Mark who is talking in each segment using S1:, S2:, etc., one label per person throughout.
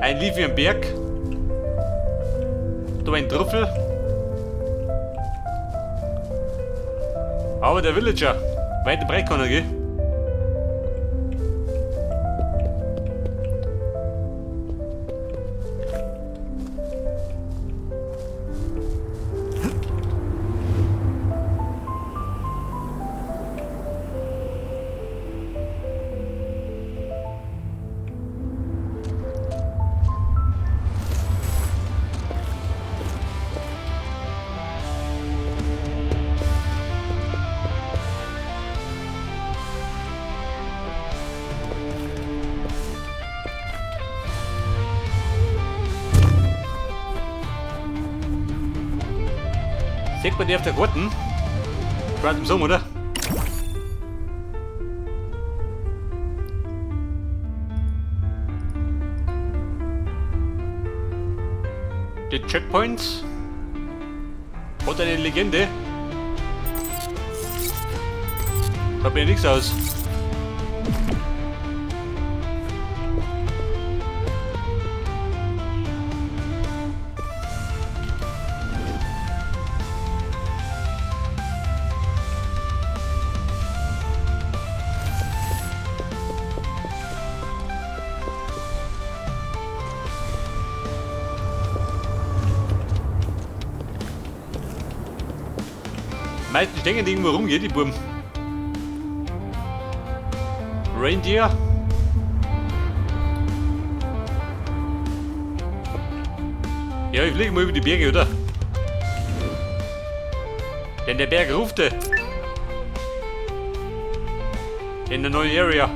S1: Ein Lithiumberg. Da ein Trüffel. Aber der Villager. Weiter breit kann er gehen. Sieht man die auf der Karten? Gerade im Sommer, oder? Die Checkpoints. Hat eine Legende. Schaut mir nichts aus. Meistens stehen die irgendwo rum, die Buben. Reindeer. Ja, ich fliege mal über die Berge, oder? Denn der Berg rufte. In der neuen Area.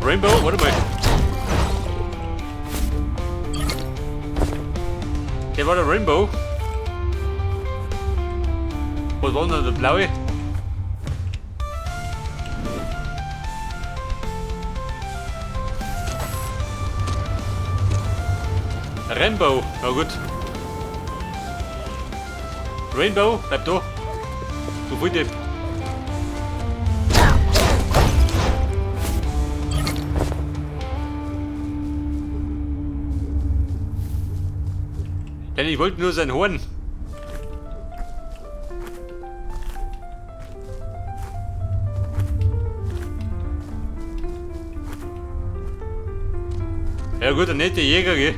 S1: Rainbow, warte mal. Der war der Rainbow. Was war denn der blaue? Rainbow, na gut. Rainbow, bleib da. Du Volldepp. Denn ich wollte nur sein Horn. Ja gut, der nette Jäger, gell?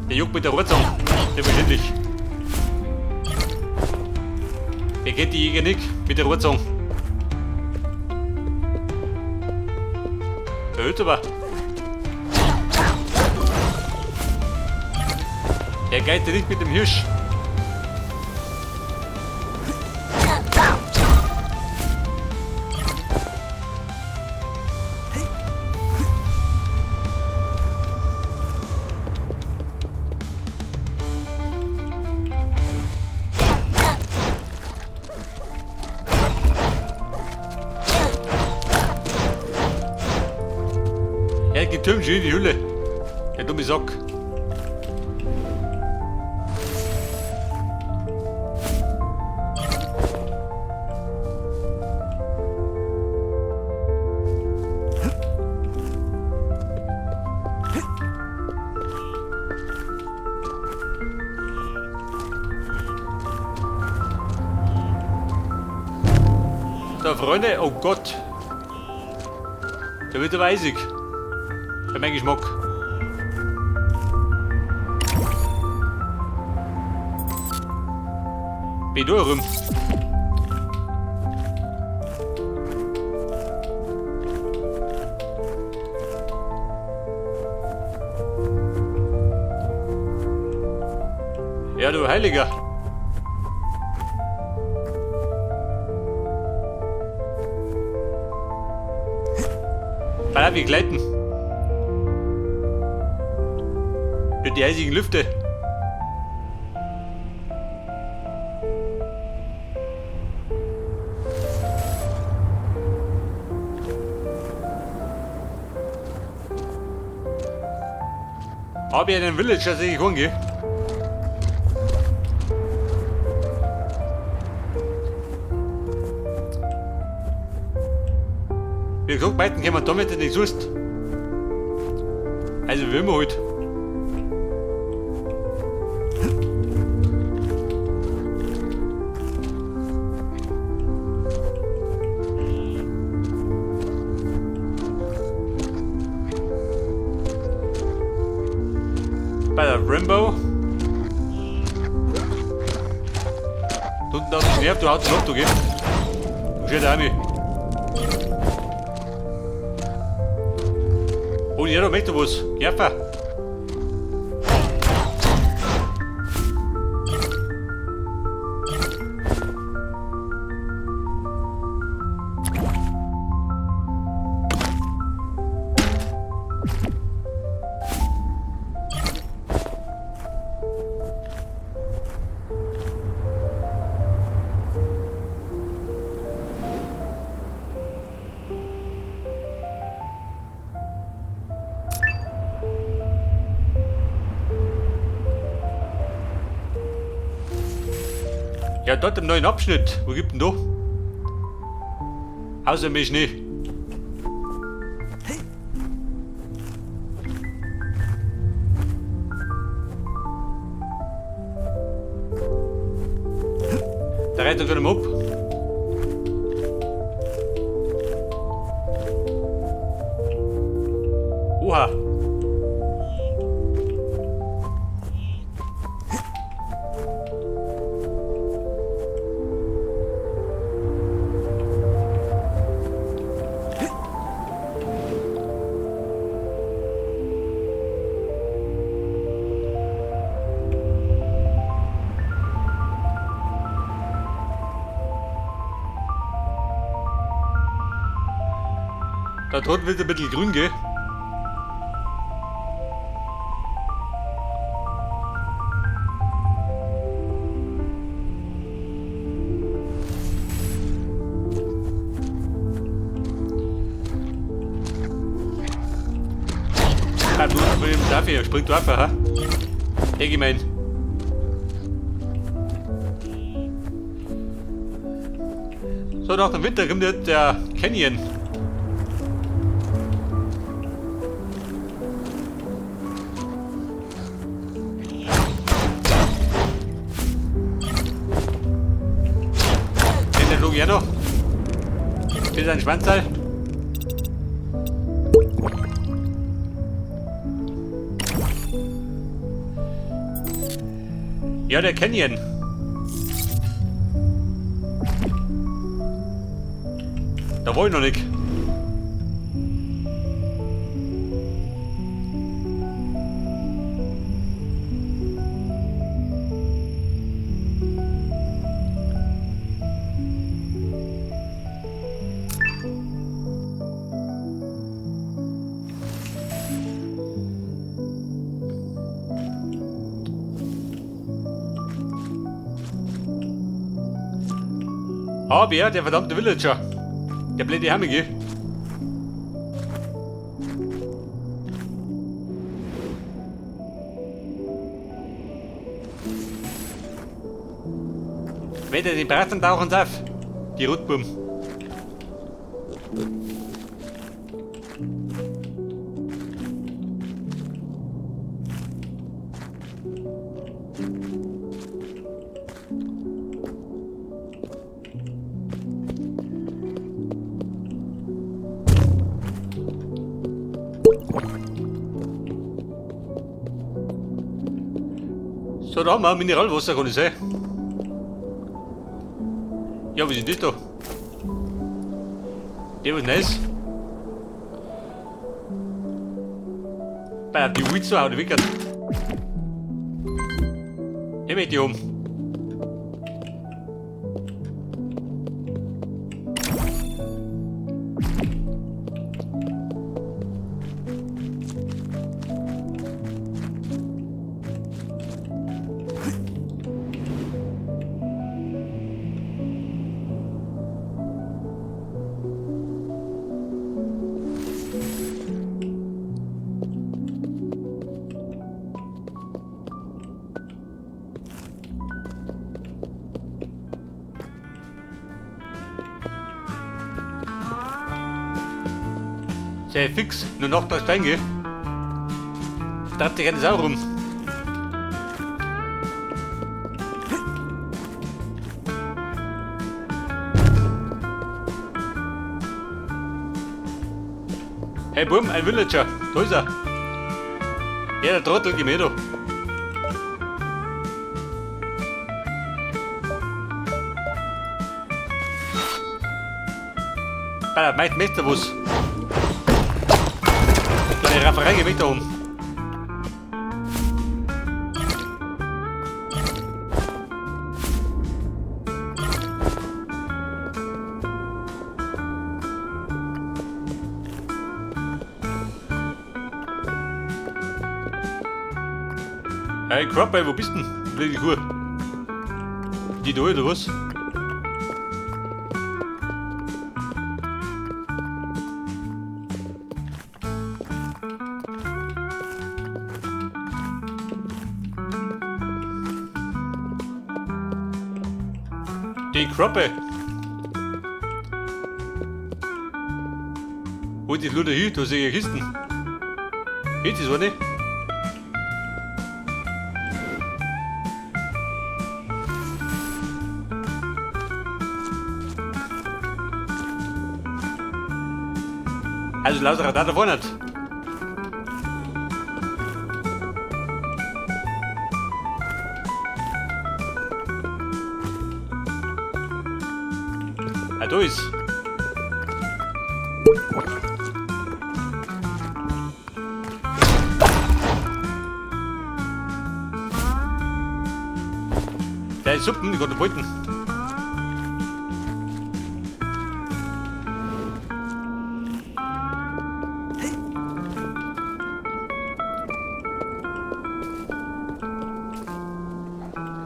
S1: Der juckt mit der Rotzung. Selbstverständlich. Der geht die Jäger nicht mit der Rotzung. Der hört aber. Der geht nicht mit dem Hirsch. Er hat getürmt schön in die Hülle. Der dumme Sack. So, Freunde, oh Gott. Der wird aber eisig. Für meinen Geschmack. Bin da rum. Ja, du Heiliger. Wir gleiten. Durch die eisigen Lüfte. Habe ich einen Villager sehe ich rumgehen. Wie gesagt, meisten können wir damit nicht sonst. Also wie immer halt. Bei der Rainbow. Da unten das nervt, du haust den Lotto, gell? Du steht auch nicht. Oh, ja, da möchte was. Jaffa. Ja, dort im neuen Abschnitt. Wo gibt denn da? Außer mich nicht. Da reißt er gerade ab. Oha. Da drunten wird ein bisschen grün, gell? Ah, du von dem dafür, springt du ab, ha? Ich gemein. So, nach dem Winter kommt jetzt der Canyon. Ja noch. Bitte ein Schwanzteil. Ja, der Canyon. Da war ich noch nicht. Aber ja, der verdammte Villager. Der blöde Hammige. Wenn der den Braten tauchen darf. Die Rotbuben. So, da haben wir Mineralwasser, kann ich sehen. Ja, was ist das da? Der was nice. Bei die Witz haut weg. Der möchte ich haben. Sei fix, nur noch da Stein gehen. Treibt dich eine Sau rum. Hey Bum, ein Villager. Da ist er. Ja, der Trottel, geh mir da. Meint Meister was. Kleine Rafferei, geh weg da oben. Hey Cropper, wo bist denn? Blöde Kuh. Die da oder was? Die Cropper. Holt die Luder hin, da sehe ich Kisten. Geht das, oder nicht? Also lauter da vorne nicht. Ah, da ist. Der ist Suppen, ich kann den Bolten.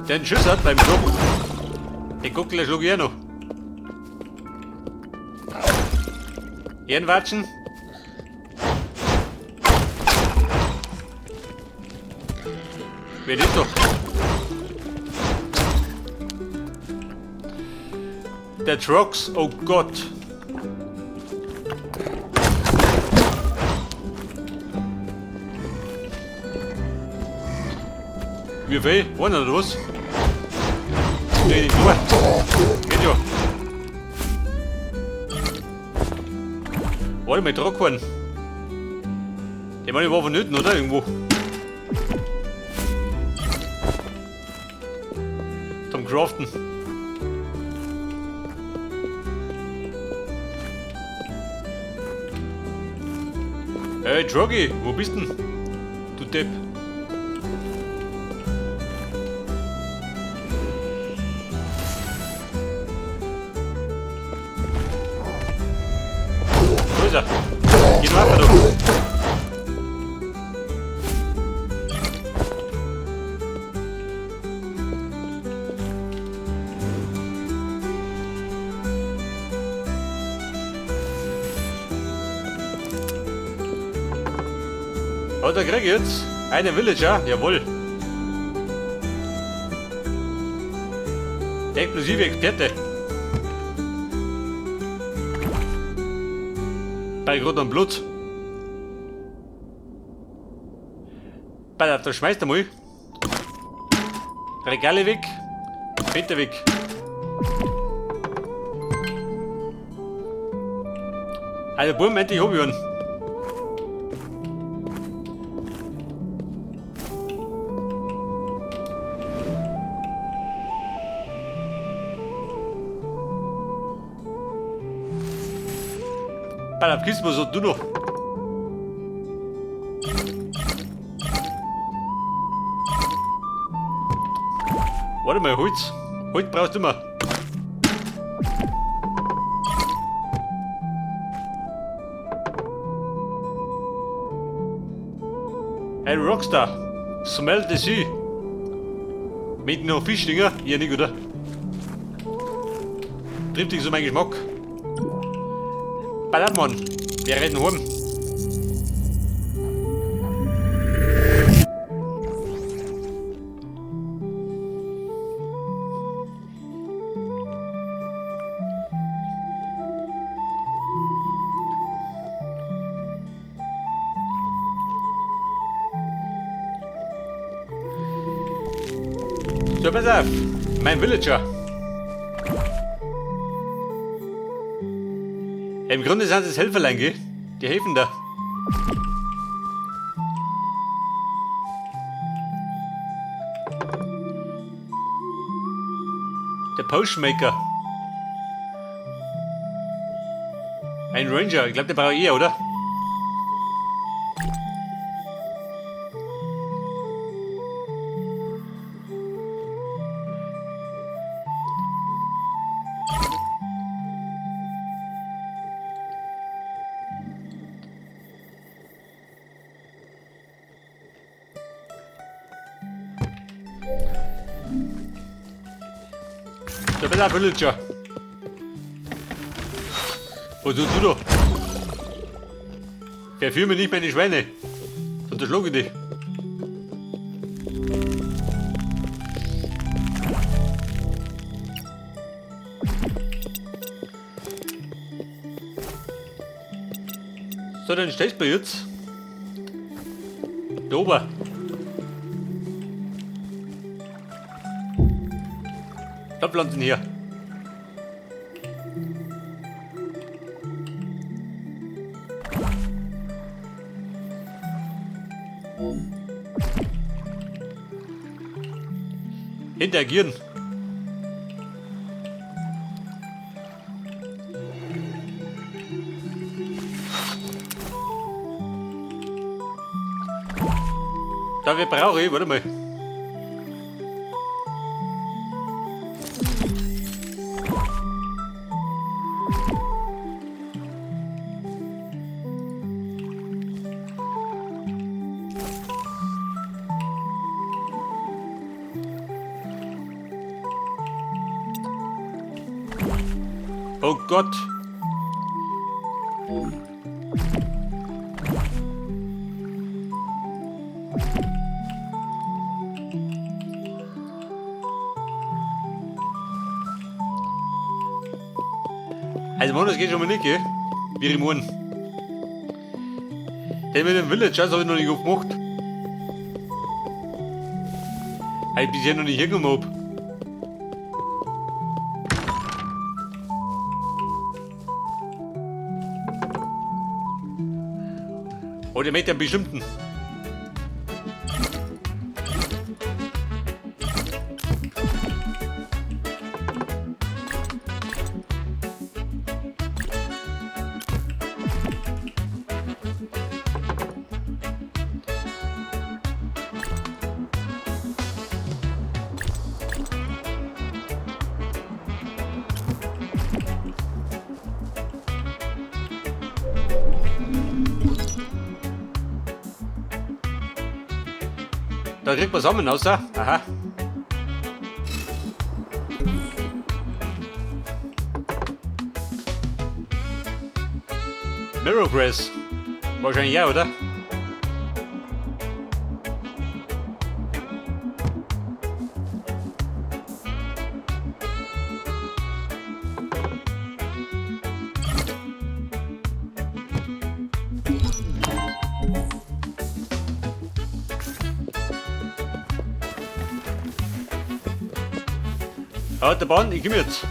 S1: Der einen Schuss hat beim Schlucken. Den Guckler schlug ich auch noch. Ehrenwatschen. Wer lebt doch? Der Trucks, oh Gott. Wie viel? Einer oder was? Nee, nicht nur. Geht ja. Warte mal, Druck waren. Die meine ich war vonnöten, oder? Irgendwo. Zum Craften. Hey, Droggy, wo bist denn? Du Depp. Wo ist er? Geh mal ab, du. Hat er gekriegt jetzt? Eine Villager? Jawohl. Der explosive Experte. Bei gerade am Blut. Da schmeißt er mal. Regale weg. Fette weg. Also Bumm, endlich hab ich einen. Ballab, kriegst du so, du noch. Warte mal, Holz. Holz brauchst du immer. Hey Rockstar, smell the sea. Mit noch Fischdinger? Ja nicht, oder? Trifft dich so mein Geschmack. Ballab, Mann. Wir reden heim. So, pass auf. Mein Villager. Im Grunde sind es Helferlein, gell? Die helfen da. Der Postmaker. Ein Ranger. Ich glaube, der braucht eher, oder? Da bin der Villager. Was tust du da? Verführ mir nicht meine Schweine. Sonst schlage ich dich. So, dann stehst du jetzt. Da oben. Pflanzen hier. Interagieren. Dafür brauche ich, warte mal. Oh Gott! Also Mann, das geht schon mal nicht, gell? Wie ich meine. Den mit dem Villager, das habe ich noch nicht aufgemacht. Weil ich bisher noch nicht hingekommen habe. Oder mit einem bestimmten. Da kriegt man Samen raus, da. Aha. Mirrorgrass. Wahrscheinlich ja, oder? Ah, der Bahn, ich komm jetzt.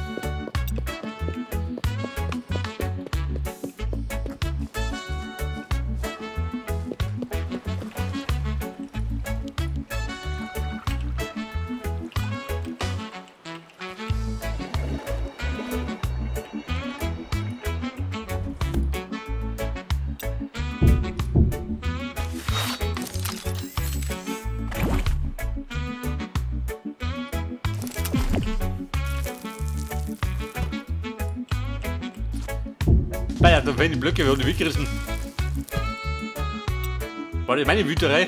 S1: Naja, da werden die Blöcke werden weggerissen. War das meine Wüterei?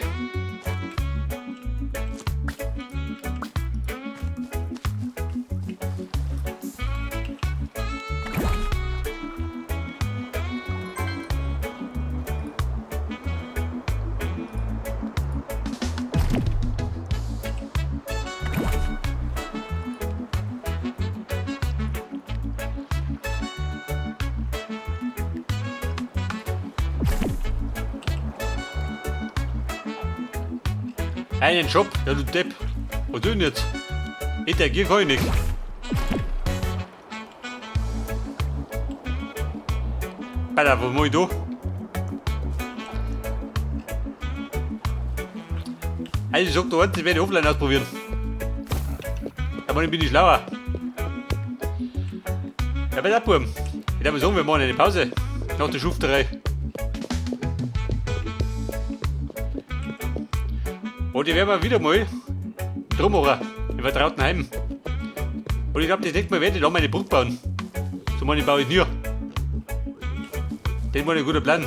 S1: Einen Job? Ja, du Depp. Was tun jetzt? Interagieren kann ich nicht. Alter, was muss ich da? Also ich sag da eins, ich werde offline ausprobieren. Aber dann bin ich schlauer. Ja, pass auf, Buben. Ich darf mal sagen, wir machen eine Pause. Nach der Schufterei. Und ich werde mal wieder mal drum machen. Ich war draußen heim. Und ich glaube, das nächste Mal werde ich da meine Brücke bauen. So meine baue ich nie. Das war ein guter Plan.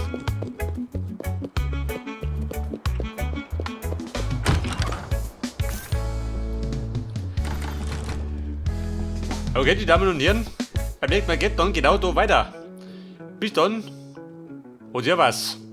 S1: Okay, die Damen und Herren, beim nächsten Mal geht dann genau da weiter. Bis dann und servus.